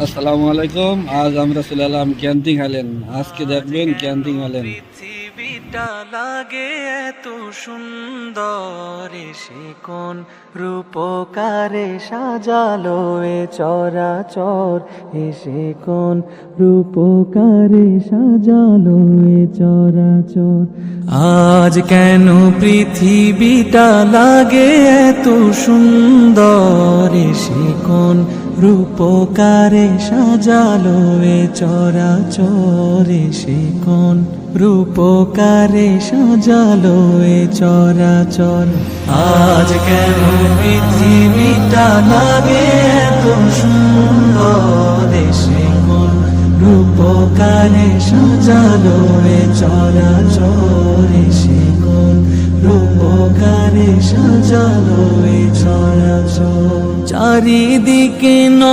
আসসালামু আলাইকুম। আজ আমরা চলে এলাম ক্যান্টিং আইল্যান্ড। আজকে দেখবেন ক্যান্টিং আইল্যান্ড। পৃথিবীটা লাগে এত সুন্দর, সে কোন রূপকারে সাজালো এ চরাচর, এসে কোন রূপকারে সাজালো এ চরাচর। আজ কেন পৃথিবীটা লাগে এত সুন্দর, এসে কোন রূপকারে সাজালো এ চরাচর, এসে কোন রূপকারে সাজালো এ চরাচর। আজ কেন পৃথিবীটা লাগে এত সুন্দর, এসে কোন রূপকারে সাজালো এ চরাচর, এসে কোন রূপকারে সাজালো এ চরাচর। চারিদিকে